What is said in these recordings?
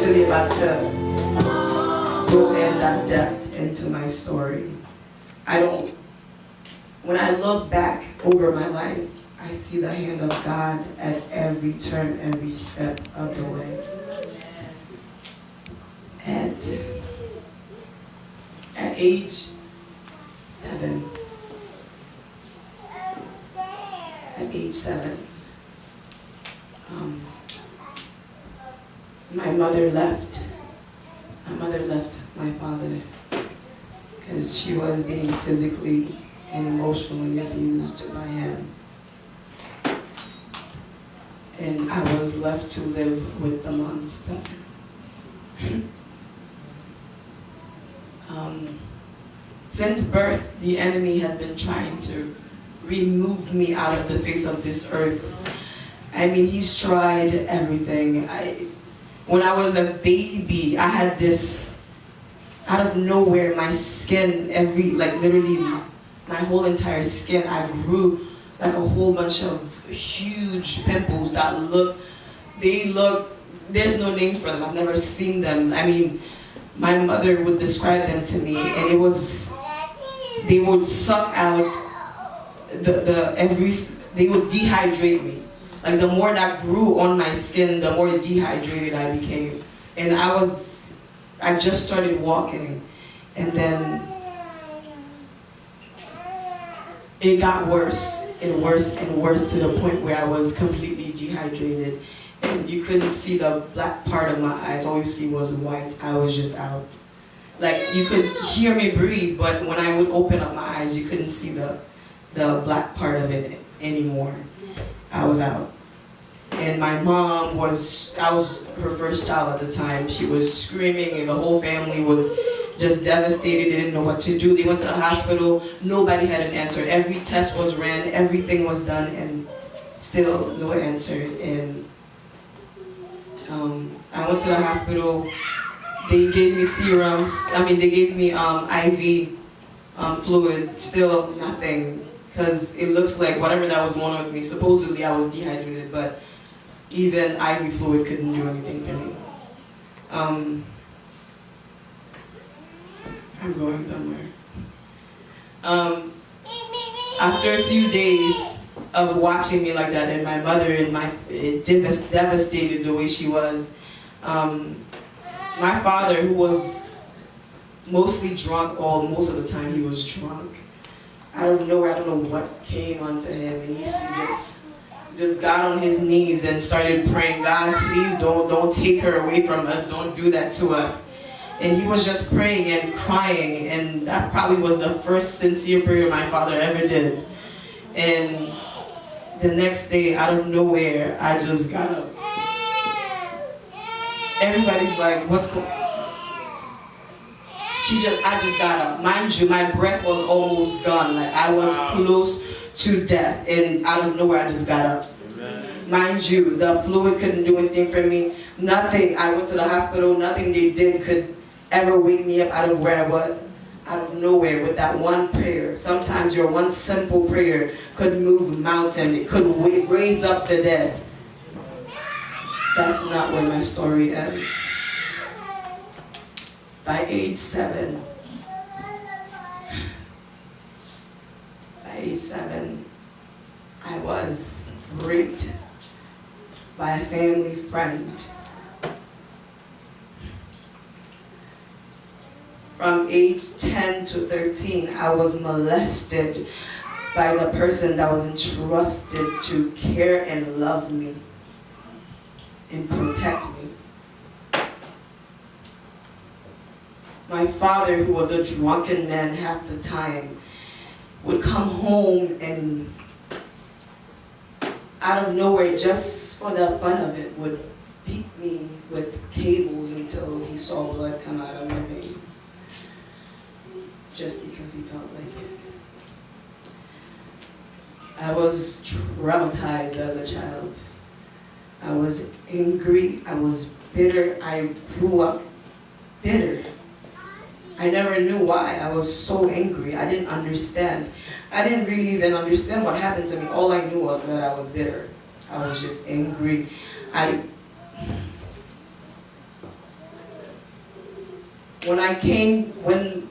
actually about to go in that depth into my story. When I look back over my life, I see the hand of God at every turn, every step of the way. And at age 7, my mother left. My mother left my father because she was being physically and emotionally abused by him. And I was left to live with the monster. Since birth, the enemy has been trying to remove me out of the face of this earth. I mean, he's tried everything. When I was a baby, I had this, out of nowhere, my skin, literally my whole entire skin, I grew like a whole bunch of huge pimples that there's no name for them. I've never seen them. I mean, my mother would describe them to me, and they would suck out they would dehydrate me. Like the more that grew on my skin, the more dehydrated I became. And I just started walking, and then it got worse and worse and worse to the point where I was completely dehydrated. And you couldn't see the black part of my eyes. All you see was white. I was just out. Like you could hear me breathe, but when I would open up my eyes, you couldn't see the black part of it anymore. I was out. And my mom I was her first child at the time. She was screaming and the whole family was just devastated. They didn't know what to do. They went to the hospital. Nobody had an answer. Every test was ran. Everything was done and still no answer. And I went to the hospital. They gave me serums. They gave me IV fluid. Still nothing. Because it looks like whatever that was going on with me, supposedly I was dehydrated, but even IV fluid couldn't do anything for me. I'm going somewhere. After a few days of watching me like that, and my mother it devastated the way she was. My father, who was mostly drunk, most of the time he was drunk. Out of nowhere, I don't know what came onto him, and he just got on his knees and started praying, God, please don't take her away from us, don't do that to us. And he was just praying and crying, and that probably was the first sincere prayer my father ever did. And the next day, out of nowhere, I just got up. Everybody's like, what's going on? I just got up. Mind you, my breath was almost gone. Like I was close to death, and out of nowhere, I just got up. Amen. Mind you, the fluid couldn't do anything for me. Nothing. I went to the hospital. Nothing they did could ever wake me up out of where I was. Out of nowhere, with that one prayer. Sometimes your one simple prayer could move a mountain. It could raise up the dead. That's not where my story ends. By age 7, I was raped by a family friend. From age 10 to 13, I was molested by the person that was entrusted to care and love me and protect me. My father, who was a drunken man half the time, would come home and out of nowhere, just for the fun of it, would beat me with cables until he saw blood come out of my veins. Just because he felt like it. I was traumatized as a child. I was angry, I was bitter, I grew up bitter. I never knew why I was so angry. I didn't understand. I didn't really even understand what happened to me. All I knew was that I was bitter. I was just angry. when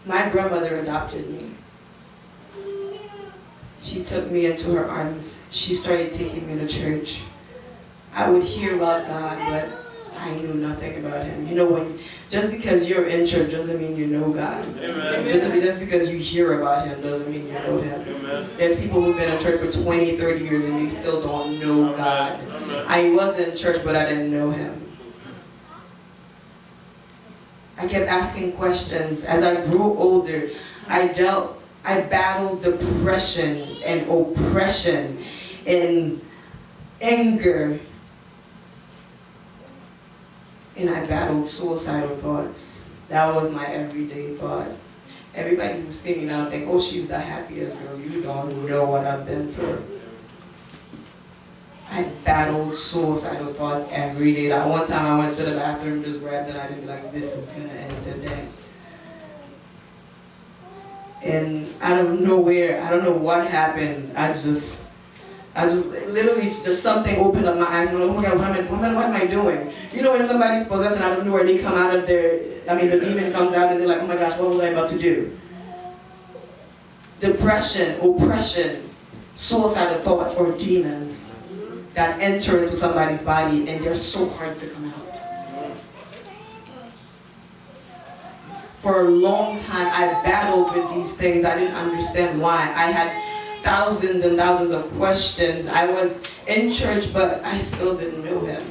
my grandmother adopted me, she took me into her arms. She started taking me to church. I would hear about God, but I knew nothing about him. You know, just because you're in church doesn't mean you know God. Amen. Just because you hear about him doesn't mean you know him. Amen. There's people who've been in church for 20, 30 years and they still don't know God. Amen. I was in church, but I didn't know him. I kept asking questions. As I grew older, I battled depression and oppression and anger. And I battled suicidal thoughts. That was my everyday thought. Everybody who's seeing me now think, oh, she's the happiest girl. You don't know what I've been through. I battled suicidal thoughts every day. That one time I went to the bathroom, just grabbed it, and I'd be like, this is gonna end today. And out of nowhere, I don't know what happened. I just literally, just something opened up my eyes and I'm like, oh my God, what am I doing? You know, when somebody's possessed and out of nowhere, they come out of the demon comes out and they're like, oh my gosh, what was I about to do? Depression, oppression, suicidal thoughts, or demons that enter into somebody's body and they're so hard to come out. For a long time, I battled with these things. I didn't understand why. I had thousands and thousands of questions. I was in church, but I still didn't know him.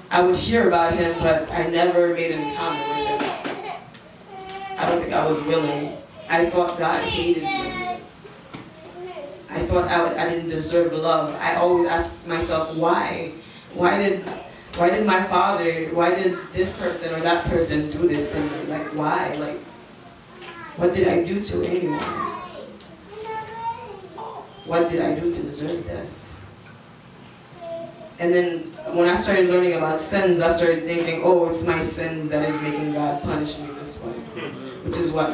I would hear about him, but I never made an encounter with him. I don't think I was willing. I thought God hated me. I thought I didn't deserve love. I always asked myself, why? Why did my father, why did this person or that person do this to me? Like, why? Like, what did I do to anyone? What did I do to deserve this? And then when I started learning about sins, I started thinking, oh, it's my sins that is making God punish me this way. Which is what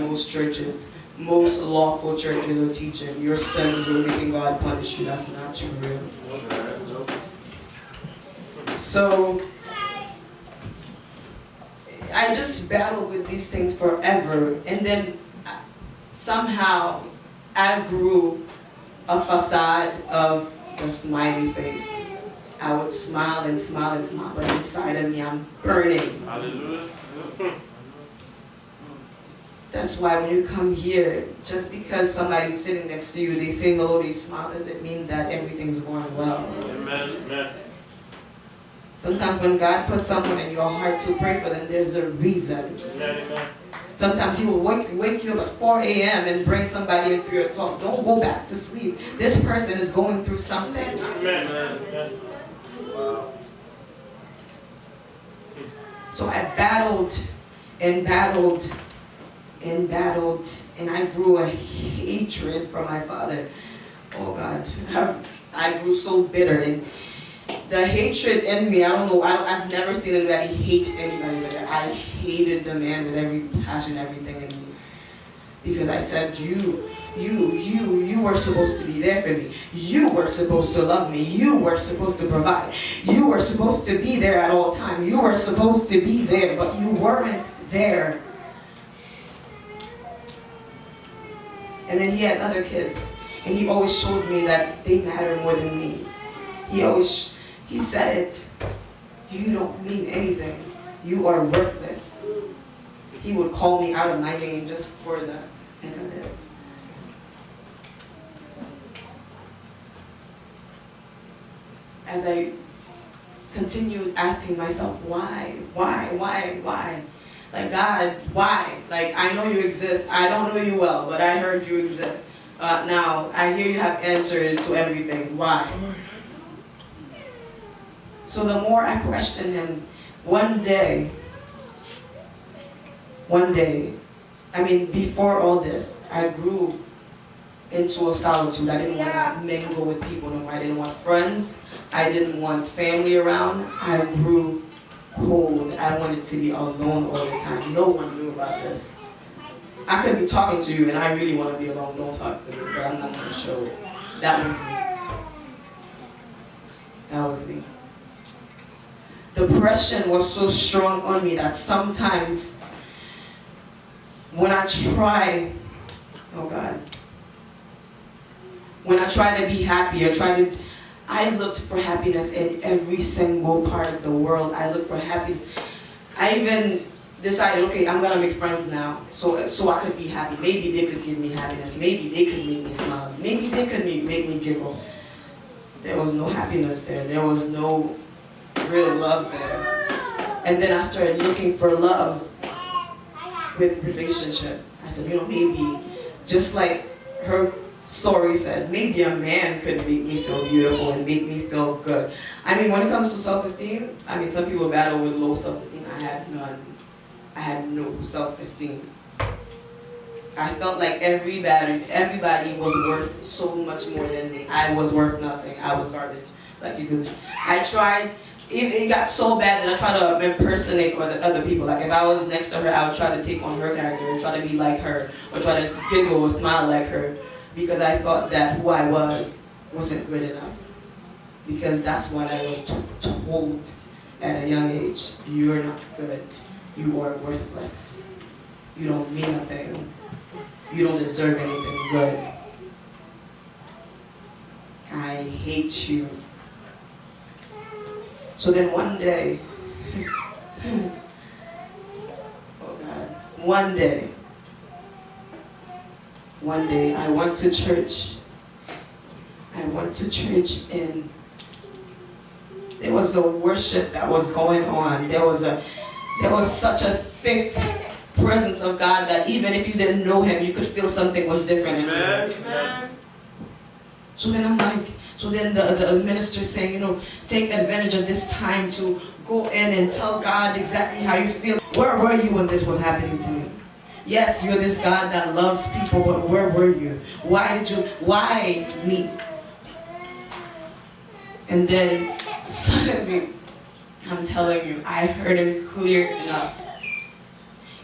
most lawful churches are teaching. Your sins are making God punish you. That's not true. So I just battled with these things forever. And then somehow I grew a facade of the smiley face. I would smile and smile and smile, but inside of me I'm burning. Hallelujah. That's why when you come here, just because somebody's sitting next to you, they sing hello, they smile, doesn't mean that everything's going well. Amen. Amen. Sometimes when God puts someone in your heart to pray for them, there's a reason. Amen. Sometimes he will wake you up at 4 a.m. and bring somebody in through your talk. Don't go back to sleep. This person is going through something. Amen. Wow. So I battled and battled and battled, and I grew a hatred for my father. Oh God, I grew so bitter, and the hatred in me, I don't know, I've never seen anybody hate anybody like that. I hated the man with every passion, everything in me. Because I said, you were supposed to be there for me. You were supposed to love me. You were supposed to provide. You were supposed to be there at all times. You were supposed to be there, but you weren't there. And then he had other kids, and he always showed me that they matter more than me. He said it. You don't mean anything. You are worthless. He would call me out of my name just for the heck of it. As I continued asking myself, why? Like, God, why? Like, I know you exist. I don't know you well, but I heard you exist. Now, I hear you have answers to everything. Why? So the more I questioned him, one day, before all this, I grew into a solitude. I didn't want to mingle with people no more. I didn't want friends. I didn't want family around. I grew cold. I wanted to be alone all the time. No one knew about this. I could be talking to you and I really want to be alone. Don't talk to me, but I'm not going to show it. That was me. The depression was so strong on me that sometimes when I try, oh God, when I try to be happy or I looked for happiness in every single part of the world. I looked for happiness. I even decided, okay, I'm gonna make friends now, so I could be happy. Maybe they could give me happiness. Maybe they could make me smile. Maybe they could make me giggle. There was no happiness there. There was no real love there. And then I started looking for love with relationship. I said, maybe, just like her story said, maybe a man could make me feel beautiful and make me feel good. I mean, when it comes to self-esteem, some people battle with low self-esteem. I had none. I had no self-esteem. I felt like everybody was worth so much more than me. I was worth nothing. I was garbage. I tried. It got so bad that I tried to impersonate other people. Like if I was next to her, I would try to take on her character and try to be like her, or try to giggle or smile like her, because I thought that who I wasn't good enough. Because that's what I was told at a young age. You're not good. You are worthless. You don't mean nothing. You don't deserve anything good. I hate you. So then one day, oh God, one day I went to church. And there was a worship that was going on. There was such a thick presence of God that even if you didn't know him, you could feel something was different in him. So then the minister saying, take advantage of this time to go in and tell God exactly how you feel. Where were you when this was happening to me? Yes, you're this God that loves people, but where were you? Why me? And then suddenly, I'm telling you, I heard him clear enough.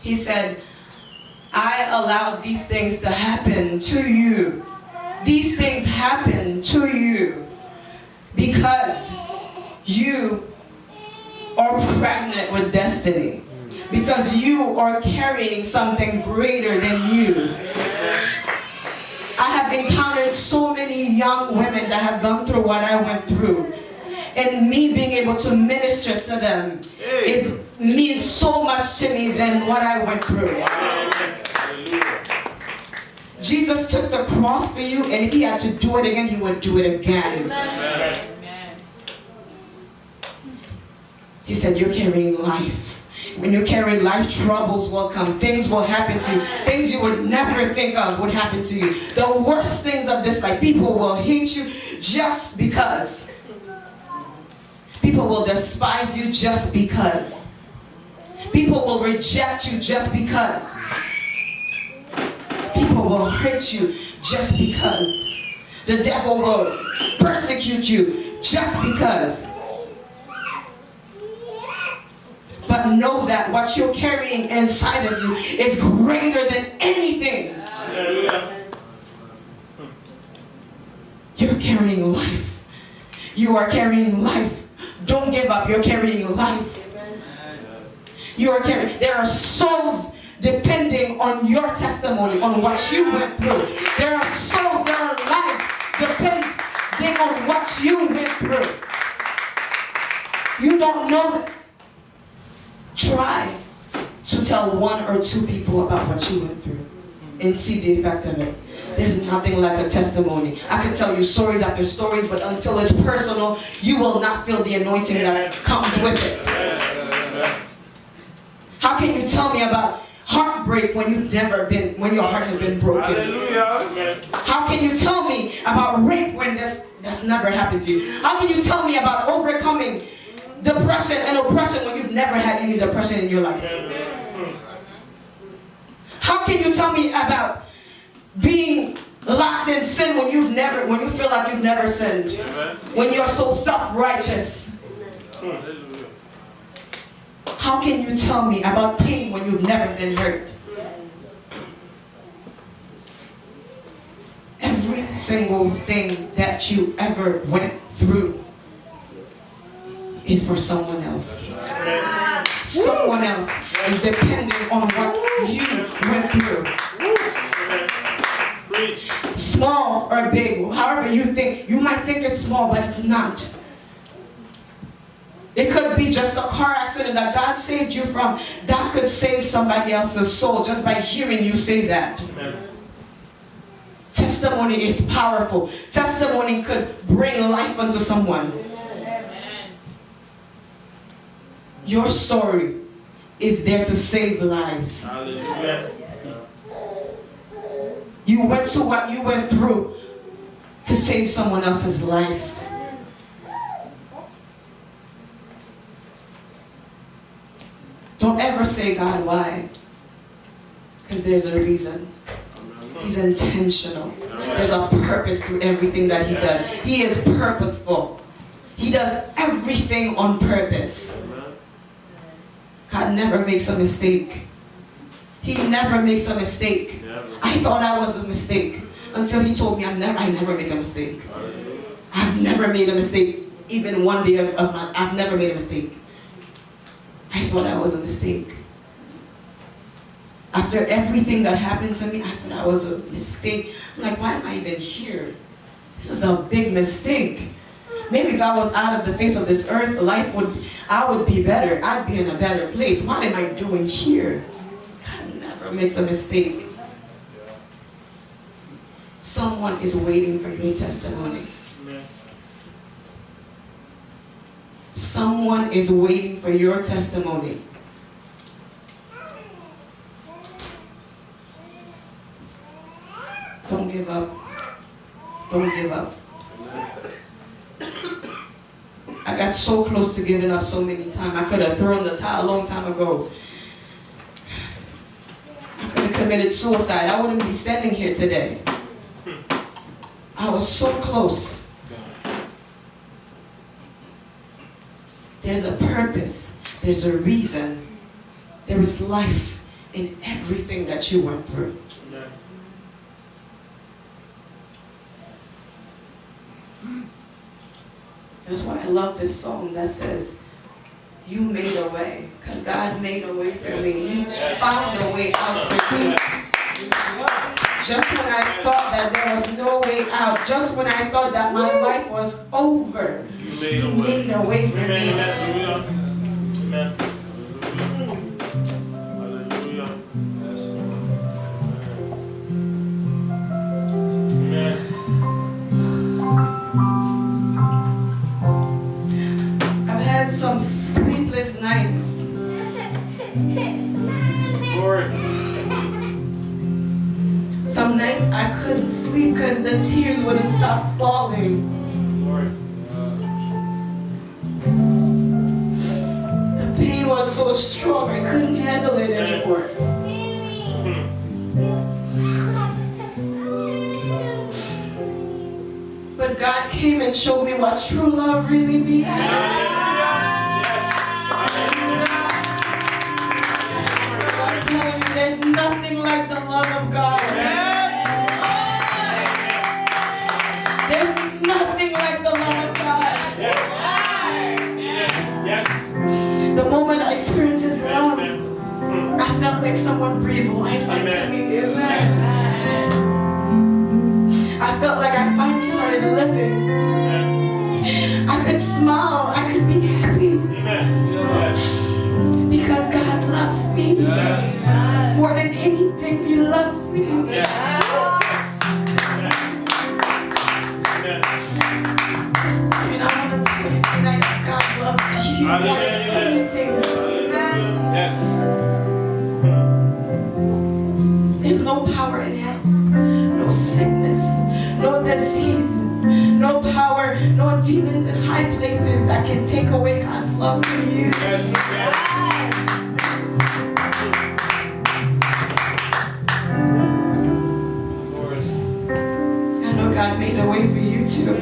He said, I allowed these things to happen to you. These things happen to you because you are pregnant with destiny. Because you are carrying something greater than you. I have encountered so many young women that have gone through what I went through. And me being able to minister to them means so much to me than what I went through. Jesus took the cross for you, and if he had to do it again, he would do it again. Amen. He said, you're carrying life. When you carry life, troubles will come. Things will happen to you. Things you would never think of would happen to you. The worst things of this life, people will hate you just because. People will despise you just because. People will reject you just because. People will hurt you just because. The devil will persecute you just because. But know that what you're carrying inside of you is greater than anything. You're carrying life. You are carrying life. Don't give up. You're carrying life. You are carrying. There are souls depending on your testimony, on what you went through. There are souls, there are lives depending on what you went through. You don't know that. Try to tell one or two people about what you went through and see the effect of it. There's nothing like a testimony. I can tell you stories after stories, but until it's personal, you will not feel the anointing that comes with it. How can you tell me about heartbreak when when your heart has been broken? Hallelujah. How can you tell me about rape when that's never happened to you? How can you tell me about overcoming depression and oppression when you've never had any depression in your life? How can you tell me about being locked in sin when you feel like you've never sinned? When you're so self-righteous? How can you tell me about pain when you've never been hurt? Every single thing that you ever went through is for someone else. Someone else is depending on what you went through. Small or big, however you think. You might think it's small, but it's not. It could be just a car accident that God saved you from. That could save somebody else's soul just by hearing you say that. Amen. Testimony is powerful. Testimony could bring life unto someone. Amen. Your story is there to save lives. Hallelujah. You went through what you went through to save someone else's life. Don't ever say, God, why? Because there's a reason. He's intentional. There's a purpose through everything that he does. He is purposeful. He does everything on purpose. God never makes a mistake. He never makes a mistake. I thought I was a mistake until he told me I never make a mistake. I've never made a mistake. Even one day of I've never made a mistake. I thought I was a mistake. After everything that happened to me, I thought I was a mistake. I'm like, why am I even here? This is a big mistake. Maybe if I was out of the face of this earth, I would be better. I'd be in a better place. What am I doing here? God never makes a mistake. Someone is waiting for your testimony. Someone is waiting for your testimony. Don't give up. Don't give up. I got so close to giving up so many times. I could have thrown the towel a long time ago. I could have committed suicide. I wouldn't be standing here today. I was so close. There's a purpose. There's a reason. There is life in everything that you went through. That's why I love this song that says, you made a way. Because God made a way for me. You found a way out for me. Just when I thought that there was no way out, just when I thought that my life was over, you made a way for me. Amen. Hallelujah. I've had some sleepless nights. Lord. Some nights I couldn't sleep because the tears wouldn't stop falling. Lord. The pain was so strong I couldn't handle it anymore. But God came and showed me what true love really means. I'm telling you, there's nothing like the love of God. There's nothing like the love of God. The moment I experienced His love, I felt like someone breathed life into me. I felt like I finally started living. I could smile. I could be happy. Because God loves me. More than anything, He loves me. And I want to tell you tonight that God loves you more than anything. There's no power in hell, no sickness, no disease, no power, no demons in high places that can take away God's love for you. I know God made a way for you too.